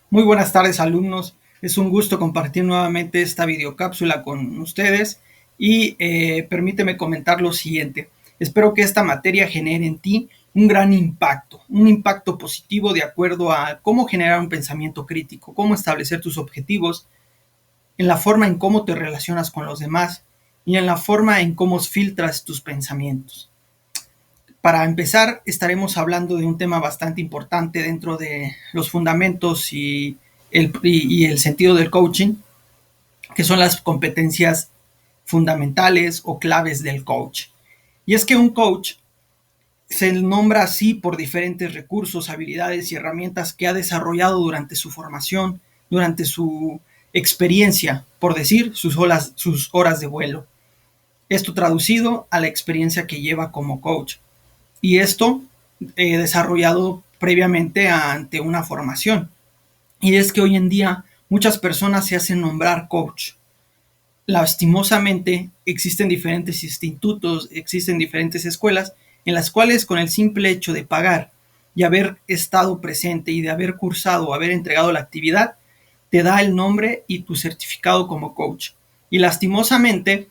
Muy buenas tardes, alumnos. Es un gusto compartir nuevamente esta videocápsula con ustedes y permíteme comentar lo siguiente. Espero que esta materia genere en ti un gran impacto, un impacto positivo de acuerdo a cómo generar un pensamiento crítico, cómo establecer tus objetivos, en la forma en cómo te relacionas con los demás y en la forma en cómo filtras tus pensamientos. Para empezar, estaremos hablando de un tema bastante importante dentro de los fundamentos y el sentido del coaching, que son las competencias fundamentales o claves del coach. Y es que un coach se nombra así por diferentes recursos, habilidades y herramientas que ha desarrollado durante su formación, durante su experiencia, por decir, sus horas de vuelo. Esto traducido a la experiencia que lleva como coach. Y esto desarrollado previamente ante una formación. Y es que hoy en día muchas personas se hacen nombrar coach. Lastimosamente existen diferentes institutos, existen diferentes escuelas en las cuales con el simple hecho de pagar y haber estado presente y de haber cursado o haber entregado la actividad, te da el nombre y tu certificado como coach. Y lastimosamente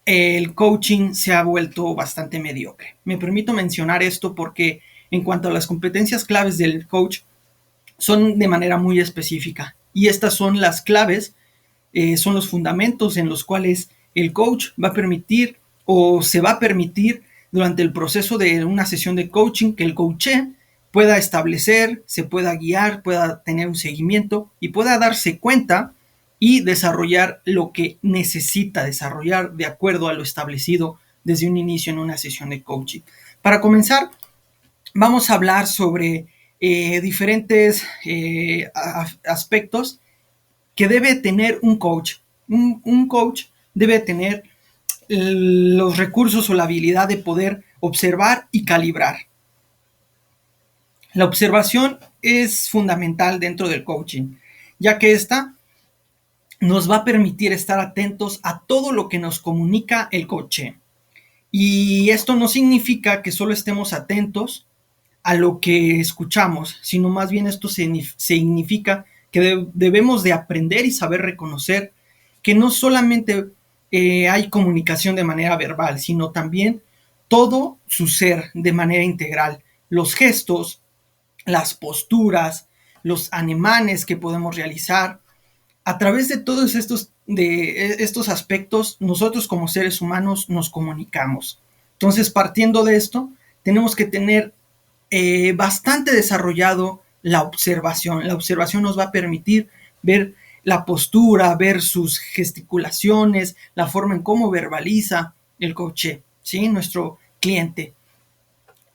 el coaching se ha vuelto bastante mediocre. Me permito mencionar esto porque en cuanto a las competencias claves del coach, son de manera muy específica. Y estas son las claves, son los fundamentos en los cuales el coach va a permitir o se va a permitir durante el proceso de una sesión de coaching que el coaché pueda establecer, se pueda guiar, pueda tener un seguimiento y pueda darse cuenta y desarrollar lo que necesita desarrollar de acuerdo a lo establecido desde un inicio en una sesión de coaching. Para comenzar, vamos a hablar sobre diferentes aspectos que debe tener un coach. Un coach debe tener los recursos o la habilidad de poder observar y calibrar. La observación es fundamental dentro del coaching, ya que esta nos va a permitir estar atentos a todo lo que nos comunica el coach. Y esto no significa que solo estemos atentos a lo que escuchamos, sino más bien esto significa que debemos de aprender y saber reconocer que no solamente hay comunicación de manera verbal, sino también todo su ser de manera integral. Los gestos, las posturas, los ademanes que podemos realizar, a través de todos estos aspectos, nosotros como seres humanos nos comunicamos. Entonces, partiendo de esto, tenemos que tener bastante desarrollado la observación. La observación nos va a permitir ver la postura, ver sus gesticulaciones, la forma en cómo verbaliza el coche, ¿sí? Nuestro cliente.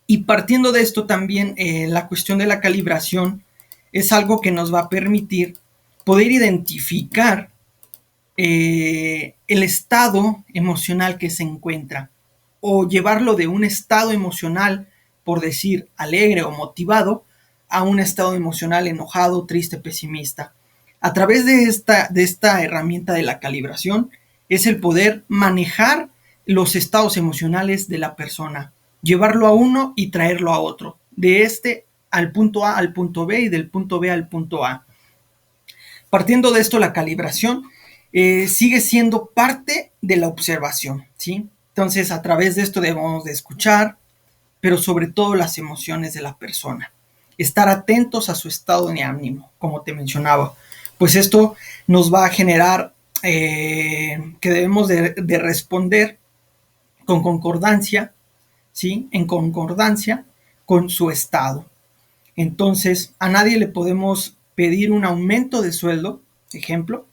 Y partiendo de esto también, la cuestión de la calibración es algo que nos va a permitir poder identificar el estado emocional que se encuentra o llevarlo de un estado emocional, por decir, alegre o motivado, a un estado emocional enojado, triste, pesimista. A través de esta herramienta de la calibración es el poder manejar los estados emocionales de la persona, llevarlo a uno y traerlo a otro, de este al punto A al punto B y del punto B al punto A. Partiendo de esto, la calibración sigue siendo parte de la observación, ¿sí? Entonces, a través de esto debemos de escuchar, pero sobre todo las emociones de la persona. Estar atentos a su estado de ánimo, como te mencionaba, pues esto nos va a generar que debemos de responder con concordancia, ¿sí? En concordancia con su estado. Entonces, a nadie le podemos pedir un aumento de sueldo, ejemplo,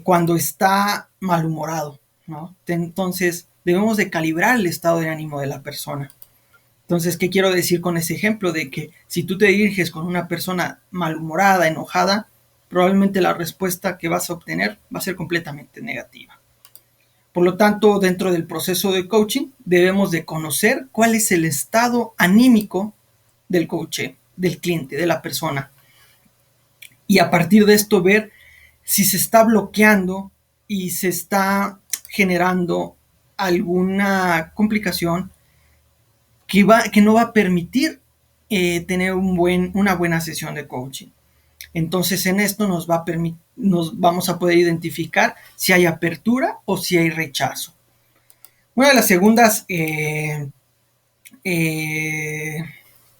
cuando está malhumorado, ¿no? Entonces, debemos de calibrar el estado de ánimo de la persona. Entonces, ¿qué quiero decir con ese ejemplo? De que si tú te diriges con una persona malhumorada, enojada, probablemente la respuesta que vas a obtener va a ser completamente negativa. Por lo tanto, dentro del proceso de coaching, debemos de conocer cuál es el estado anímico del coach, del cliente, de la persona. Y a partir de esto ver si se está bloqueando y se está generando alguna complicación que no va a permitir tener una buena sesión de coaching. Entonces en esto nos vamos a poder identificar si hay apertura o si hay rechazo. Una de las segundas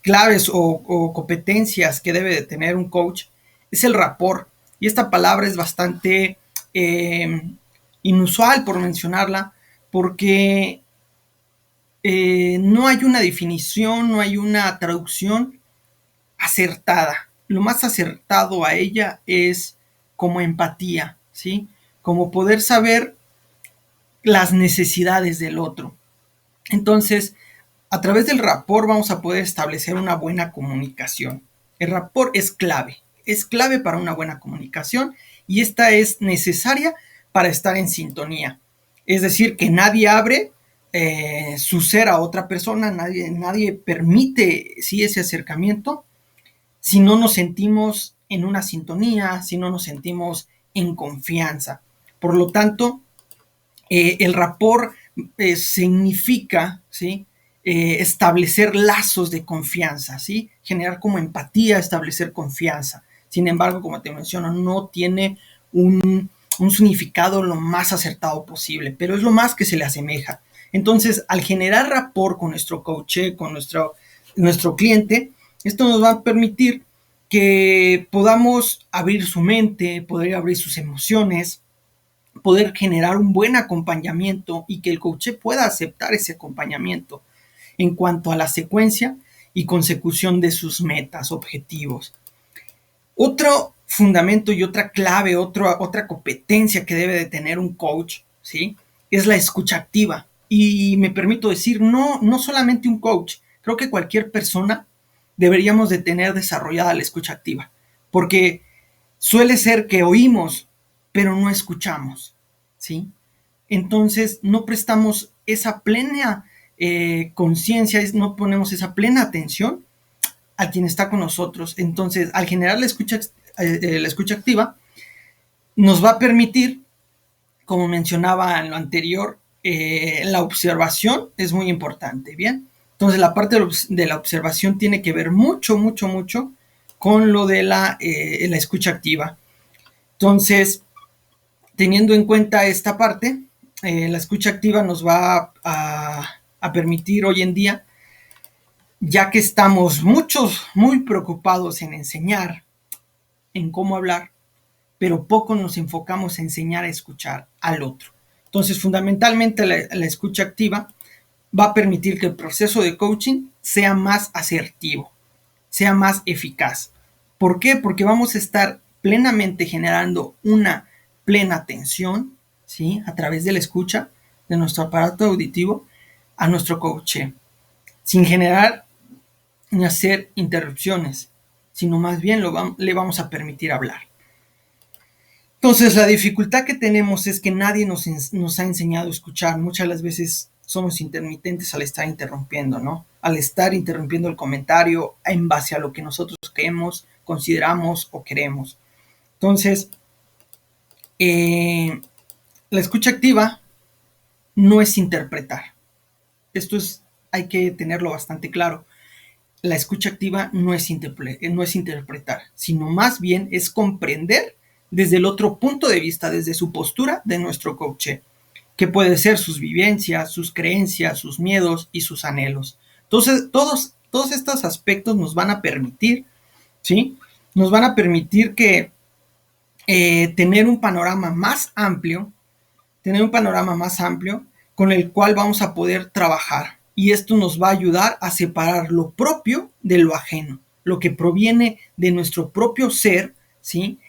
claves o competencias que debe de tener un coach es el rapport. Y esta palabra es bastante inusual, por mencionarla, porque no hay una definición, no hay una traducción acertada. Lo más acertado a ella es como empatía, ¿sí? Como poder saber las necesidades del otro. Entonces, a través del rapport vamos a poder establecer una buena comunicación. El rapport es clave para una buena comunicación y esta es necesaria para estar en sintonía. Es decir, que nadie abre su ser a otra persona, nadie permite sí, ese acercamiento si no nos sentimos en una sintonía, si no nos sentimos en confianza. Por lo tanto, el rapport significa, ¿sí? Establecer lazos de confianza, ¿sí? Generar como empatía, establecer confianza. Sin embargo, como te menciono, no tiene un significado lo más acertado posible, pero es lo más que se le asemeja. Entonces, al generar rapport con nuestro coach, con nuestro cliente, esto nos va a permitir que podamos abrir su mente, poder abrir sus emociones, poder generar un buen acompañamiento y que el coach pueda aceptar ese acompañamiento en cuanto a la secuencia y consecución de sus metas, objetivos. Otro fundamento y otra clave, otra competencia que debe de tener un coach, ¿sí? Es la escucha activa. Y me permito decir, no solamente un coach, creo que cualquier persona deberíamos de tener desarrollada la escucha activa, porque suele ser que oímos, pero no escuchamos, ¿sí? Entonces no prestamos esa plena conciencia, no ponemos esa plena atención a quien está con nosotros. Entonces, al generar la escucha activa, nos va a permitir, como mencionaba en lo anterior, la observación es muy importante, ¿bien? Entonces, la parte de la observación tiene que ver mucho con lo de la escucha activa. Entonces, teniendo en cuenta esta parte, la escucha activa nos va a permitir hoy en día, ya que estamos muchos muy preocupados en enseñar, en cómo hablar, pero poco nos enfocamos en enseñar a escuchar al otro. Entonces, fundamentalmente la escucha activa va a permitir que el proceso de coaching sea más asertivo, sea más eficaz. ¿Por qué? Porque vamos a estar plenamente generando una plena atención, ¿sí? A través de la escucha de nuestro aparato auditivo a nuestro coach, sin generar ni hacer interrupciones, sino más bien le vamos a permitir hablar. Entonces, la dificultad que tenemos es que nadie nos ha enseñado a escuchar. Muchas de las veces somos intermitentes al estar interrumpiendo, ¿no? Al estar interrumpiendo el comentario en base a lo que nosotros creemos, consideramos o queremos. Entonces, la escucha activa no es interpretar. Esto hay que tenerlo bastante claro. La escucha activa no es interpretar, sino más bien es comprender desde el otro punto de vista, desde su postura de nuestro coach, que puede ser sus vivencias, sus creencias, sus miedos y sus anhelos. Entonces, todos estos aspectos nos van a permitir, ¿sí? Nos van a permitir que tener un panorama más amplio, con el cual vamos a poder trabajar. Y esto nos va a ayudar a separar lo propio de lo ajeno, lo que proviene de nuestro propio ser, ¿sí?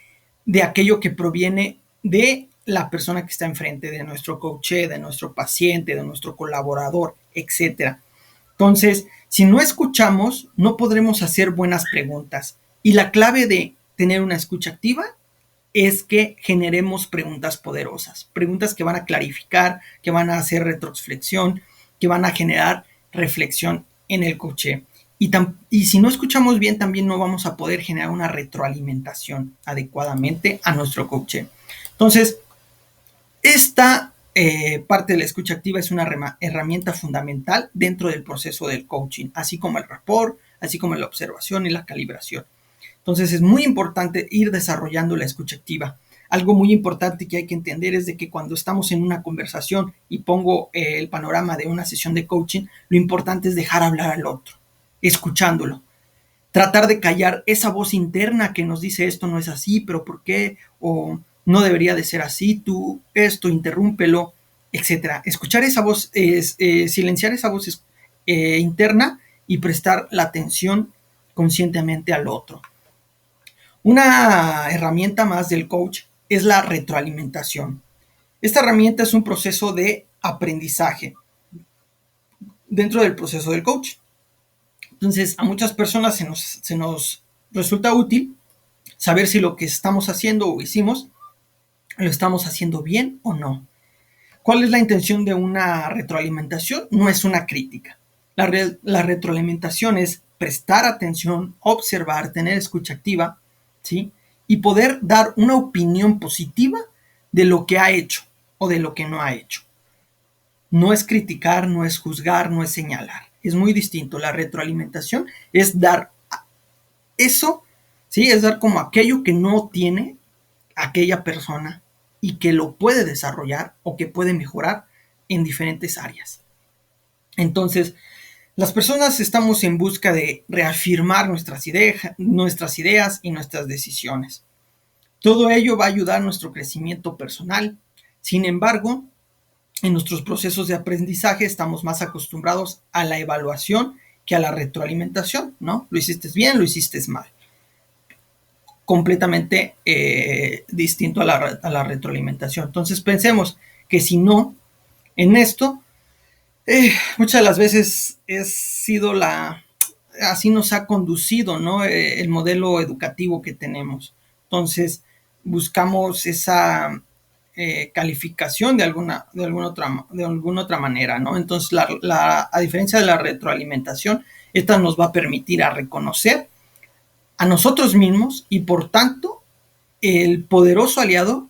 De aquello que proviene de la persona que está enfrente, de nuestro coach, de nuestro paciente, de nuestro colaborador, etc. Entonces, si no escuchamos, no podremos hacer buenas preguntas. Y la clave de tener una escucha activa es que generemos preguntas poderosas, preguntas que van a clarificar, que van a hacer retroflexión, que van a generar reflexión en el coach. Y si no escuchamos bien, también no vamos a poder generar una retroalimentación adecuadamente a nuestro coach. Entonces, esta parte de la escucha activa es una herramienta fundamental dentro del proceso del coaching, así como el rapport, así como la observación y la calibración. Entonces es muy importante ir desarrollando la escucha activa. Algo muy importante que hay que entender es de que cuando estamos en una conversación y pongo el panorama de una sesión de coaching, lo importante es dejar hablar al otro, escuchándolo. Tratar de callar esa voz interna que nos dice esto no es así, pero ¿por qué? O no debería de ser así, tú esto, interrúmpelo, etcétera. Escuchar esa voz, silenciar esa voz interna y prestar la atención conscientemente al otro. Una herramienta más del coach es la retroalimentación. Esta herramienta es un proceso de aprendizaje dentro del proceso del coach. Entonces, a muchas personas se nos resulta útil saber si lo que estamos haciendo o hicimos lo estamos haciendo bien o no. ¿Cuál es la intención de una retroalimentación? No es una crítica. La retroalimentación es prestar atención, observar, tener escucha activa, ¿sí? Y poder dar una opinión positiva de lo que ha hecho o de lo que no ha hecho. No es criticar, no es juzgar, no es señalar. Es muy distinto. La retroalimentación es dar eso, ¿sí? Es dar como aquello que no tiene aquella persona y que lo puede desarrollar o que puede mejorar en diferentes áreas. Entonces, las personas estamos en busca de reafirmar nuestras ideas y nuestras decisiones. Todo ello va a ayudar a nuestro crecimiento personal. Sin embargo, en nuestros procesos de aprendizaje estamos más acostumbrados a la evaluación que a la retroalimentación, ¿no? Lo hiciste bien, lo hiciste mal. Completamente distinto a la retroalimentación. Entonces pensemos que si no, en esto, muchas de las veces así nos ha conducido, ¿no? El modelo educativo que tenemos. Entonces buscamos esa calificación de alguna otra manera, ¿no? Entonces a diferencia de la retroalimentación, esta nos va a permitir a reconocer a nosotros mismos y por tanto el poderoso aliado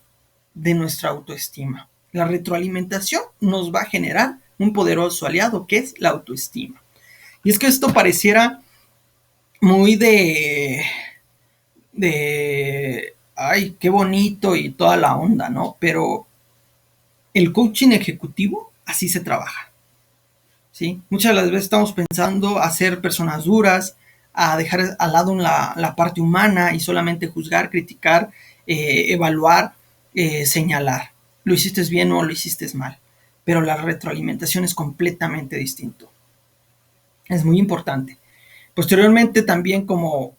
de nuestra autoestima. La retroalimentación nos va a generar un poderoso aliado que es la autoestima. Y es que esto pareciera muy ay, qué bonito y toda la onda, ¿no? Pero el coaching ejecutivo así se trabaja, ¿sí? Muchas de las veces estamos pensando a ser personas duras, a dejar al lado la parte humana y solamente juzgar, criticar, evaluar, señalar. Lo hiciste bien o lo hiciste mal. Pero la retroalimentación es completamente distinto. Es muy importante. Posteriormente también como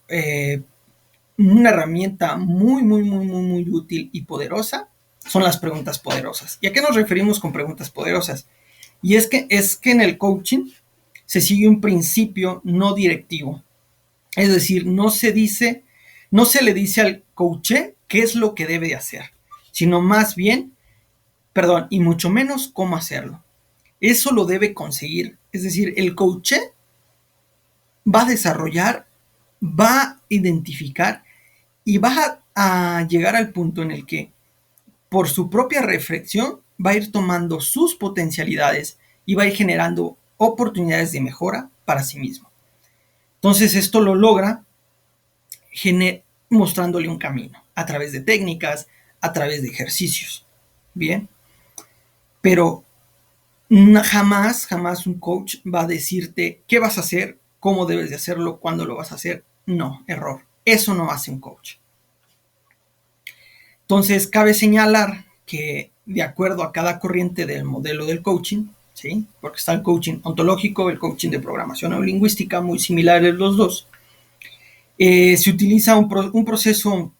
una herramienta muy útil y poderosa son las preguntas poderosas. ¿Y a qué nos referimos con preguntas poderosas? Y es que en el coaching se sigue un principio no directivo. Es decir, no se le dice al coaché qué es lo que debe hacer, sino más bien, y mucho menos cómo hacerlo. Eso lo debe conseguir. Es decir, el coaché va a desarrollar, va a identificar y va a llegar al punto en el que, por su propia reflexión, va a ir tomando sus potencialidades y va a ir generando oportunidades de mejora para sí mismo. Entonces esto lo logra mostrándole un camino a través de técnicas, a través de ejercicios. Bien, pero jamás un coach va a decirte qué vas a hacer, cómo debes de hacerlo, cuándo lo vas a hacer. No, error. Eso no hace un coach. Entonces, cabe señalar que de acuerdo a cada corriente del modelo del coaching, ¿sí? Porque está el coaching ontológico, el coaching de programación neurolingüística, muy similares los dos, se utiliza un proceso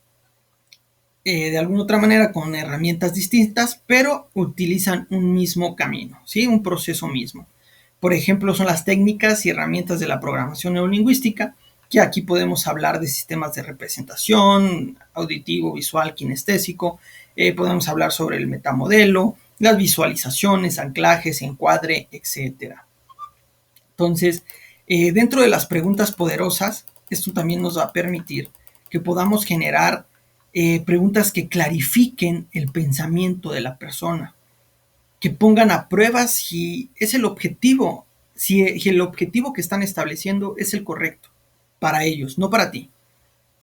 de alguna otra manera con herramientas distintas, pero utilizan un mismo camino, ¿sí? Un proceso mismo. Por ejemplo, son las técnicas y herramientas de la programación neurolingüística, que aquí podemos hablar de sistemas de representación, auditivo, visual, kinestésico, podemos hablar sobre el metamodelo, las visualizaciones, anclajes, encuadre, etc. Entonces, dentro de las preguntas poderosas, esto también nos va a permitir que podamos generar preguntas que clarifiquen el pensamiento de la persona, que pongan a prueba si es el objetivo, si el objetivo que están estableciendo es el correcto. para ellos, no para ti.